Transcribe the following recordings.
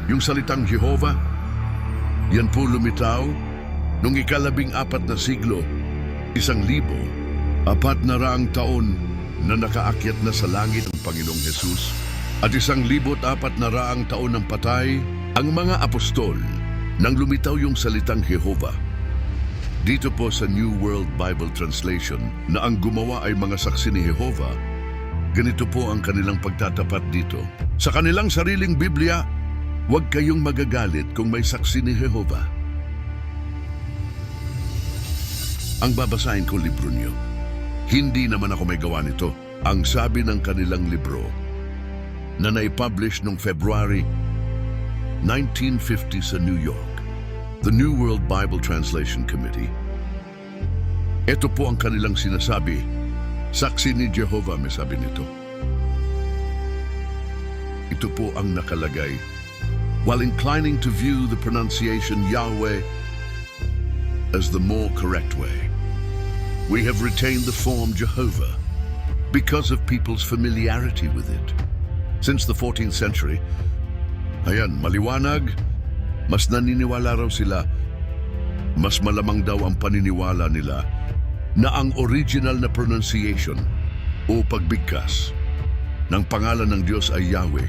Yung salitang Jehovah, yan po lumitaw nung ika-14 na siglo, 1,400 taon na nakaakyat na sa langit ang Panginoong Hesus at 1,400 taon ng patay ang mga apostol nang lumitaw yung salitang Jehovah. Dito po sa New World Bible Translation na ang gumawa ay mga saksi ni Jehovah, ganito po ang kanilang pagtatapat dito. Sa kanilang sariling Biblia, huwag kayong magagalit kung may saksi ni Jehovah. Ang babasahin ko libro niyo. Hindi naman ako may gawa nito. Ang sabi ng kanilang libro na naipublish noong February 1950 sa New York, the New World Bible Translation Committee. Ito po ang kanilang sinasabi, saksi ni Jehovah, may sabi nito. Ito po ang nakalagay. While inclining to view the pronunciation Yahweh as the more correct way, we have retained the form Jehovah because of people's familiarity with it. Since the 14th century, ayan, maliwanag, mas naniniwala raw sila, mas malamang daw ang paniniwala nila na ang original na pronunciation o pagbigkas ng pangalan ng Diyos ay Yahweh.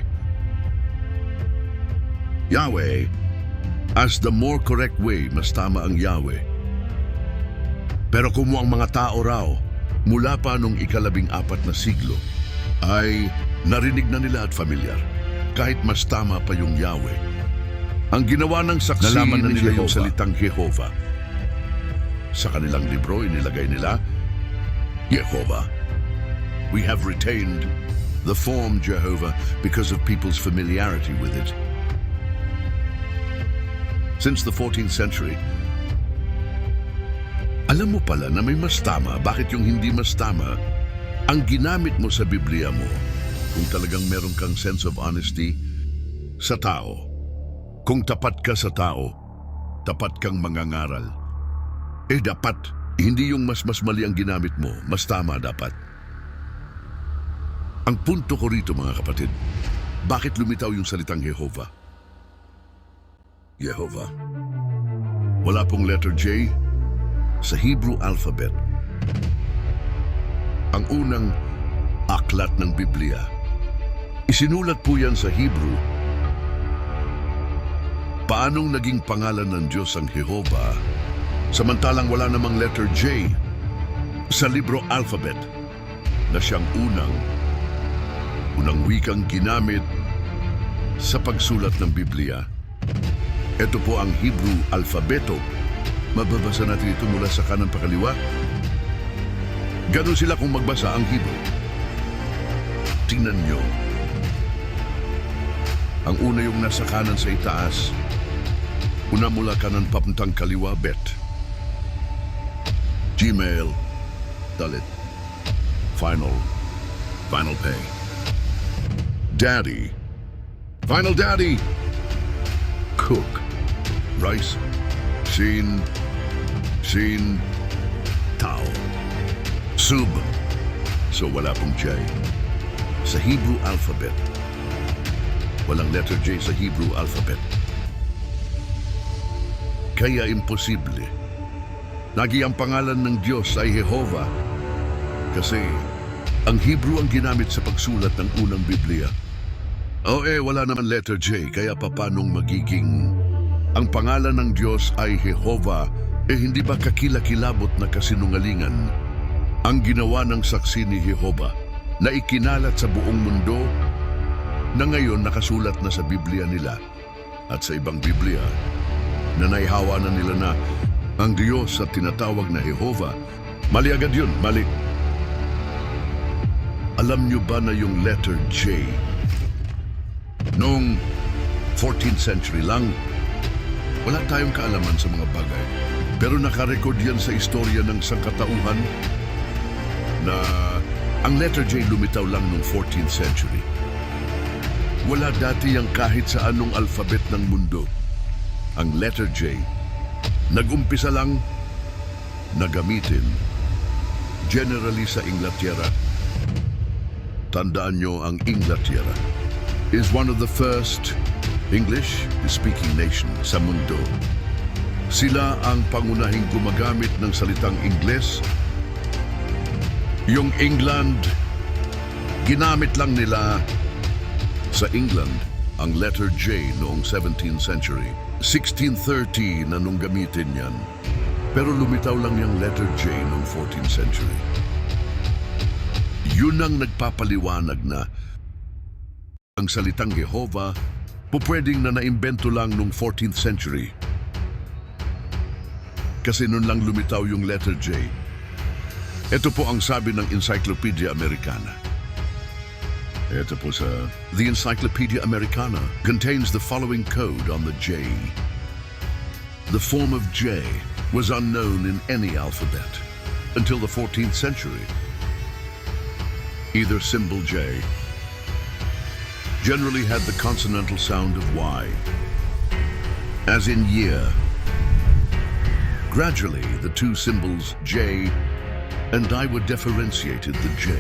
Yahweh, as the more correct way, mas tama ang Yahweh. Pero kung ang mga tao raw, mula pa nung ika-14 na siglo, ay narinig na nila at familiar, kahit mas tama pa yung Yahweh. Ang ginawa ng saksi Nalaman na ni nila yung Jehovah. salitang Jehovah. Sa kanilang libro, inilagay nila, Jehovah. We have retained the form Jehovah because of people's familiarity with it. Since the 14th century, alam mo pala na may mas tama, bakit yung hindi mas tama, ang ginamit mo sa Biblia mo, kung talagang meron kang sense of honesty sa tao. Kung tapat ka sa tao, tapat kang mangangaral. Dapat, hindi yung mas mali ang ginamit mo, mas tama dapat. Ang punto ko rito mga kapatid, bakit lumitaw yung salitang Jehovah? Jehovah. Wala pong letter J sa Hebrew alphabet. Ang unang aklat ng Biblia. Isinulat po yan sa Hebrew. Paanong naging pangalan ng Diyos ang Jehovah samantalang wala namang letter J sa libro alphabet na siyang unang wikang ginamit sa pagsulat ng Biblia? Ito po ang Hebrew alfabeto. Mababasa natin ito mula sa kanan pa kaliwa. Ganon sila kung magbasa ang Hebrew. Tingnan nyo. Ang una yung nasa kanan sa itaas. Una mula kanan papuntang kaliwa, bet. Gmail, dalit. Final pay. Daddy. Final daddy. Cook. Rice. Sin. Tao. Sub. So wala pong J. Sa Hebrew alphabet. Walang letter J sa Hebrew alphabet. Kaya imposible. Nagi ang pangalan ng Diyos ay Jehovah kasi ang Hebrew ang ginamit sa pagsulat ng unang Biblia. Wala naman letter J, kaya papanong magiging ang pangalan ng Diyos ay Jehovah, hindi ba kakilakilabot na kasinungalingan ang ginawa ng saksi ni Jehovah na ikinalat sa buong mundo na ngayon nakasulat na sa Biblia nila at sa ibang Biblia na naihawa na nila na ang Diyos at tinatawag na Jehovah. Mali agad yun, mali. Alam nyo ba na yung letter J noong 14th century lang, wala tayong kaalaman sa mga bagay. Pero nakarecord yan sa istorya ng sangkatauhan na ang letter J lumitaw lang noong 14th century. Wala dati ang kahit sa anong alphabet ng mundo. Ang letter J, nag-umpisa lang na gamitin generally sa Inglaterra. Tandaan nyo, ang Inglaterra is one of the first English-speaking nation sa mundo. Sila ang pangunahing gumagamit ng salitang Ingles. Yung England, ginamit lang nila sa England ang letter J noong 17th century. 1630 na nung gamitin yan. Pero lumitaw lang yung letter J noong 14th century. Yun ang nagpapaliwanag na ang salitang Jehovah pupwedeng na naimbento lang noong 14th century. Kasi nun lang lumitaw yung letter J. Ito po ang sabi ng Encyclopedia Americana. Ito po sa The Encyclopedia Americana contains the following code on the J. The form of J was unknown in any alphabet until the 14th century. Either symbol J generally had the consonantal sound of Y, as in year. Gradually, the two symbols J and I were differentiated the J.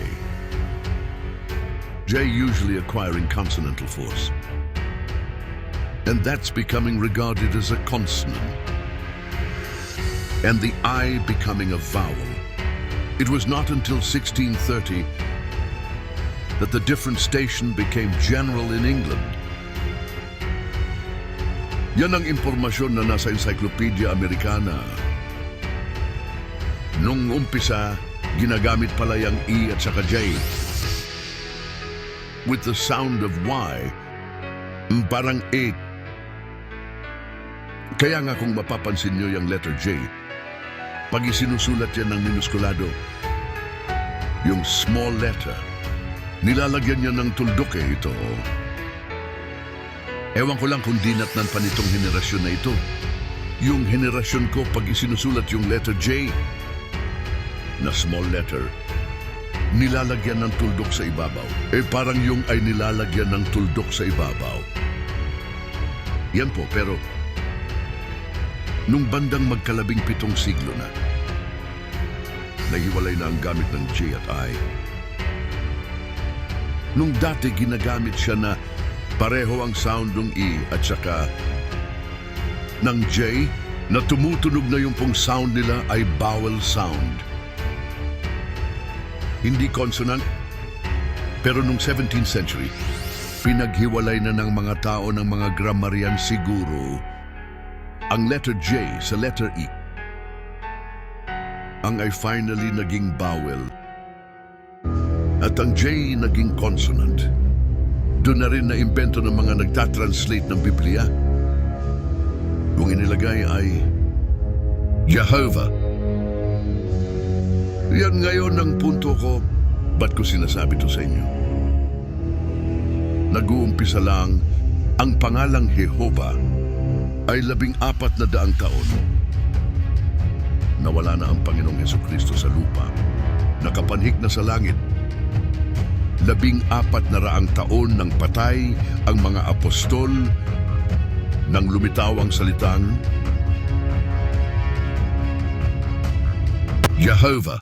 J usually acquiring consonantal force. And that's becoming regarded as a consonant. And the I becoming a vowel. It was not until 1630 that the different station became general in England. Yan ang impormasyon na nasa Encyclopedia Americana. Nung umpisa, ginagamit pala yung E at saka J. With the sound of Y, parang E. Kaya nga kung mapapansin nyo yung letter J, pag isinusulat yan ng minuskulado, yung small letter, nilalagyan niya ng tuldok ito. Ewan ko lang kung dinatnan pa nitong henerasyon na ito. Yung henerasyon ko pag isinusulat yung letter J na small letter, nilalagyan ng tuldok sa ibabaw. Parang yung ay nilalagyan ng tuldok sa ibabaw. Yan po, pero nung bandang magkalabing-7 siglo na, nahiwalay na ang gamit ng J at I. Nung dati ginagamit siya na pareho ang sound ng E at saka ng J na tumutunog na yung pong sound nila ay vowel sound. Hindi consonant, pero nung 17th century, pinaghiwalay na ng mga tao ng mga grammarian siguro ang letter J sa letter E. Ang ay finally naging vowel. At ang J naging consonant. Doon na rin na-imbento ng mga nagtatranslate ng Biblia. Kung inilagay ay Jehovah. Yan ngayon ang punto ko. Ba't ko sinasabi to sa inyo? Nag-uumpisa lang ang pangalang Jehovah ay 1400 taon. Nawala na ang Panginoong Hesukristo sa lupa. Nakapanhik na sa langit. 1400 taon nang patay ang mga apostol nang lumitaw ang salitang Jehovah.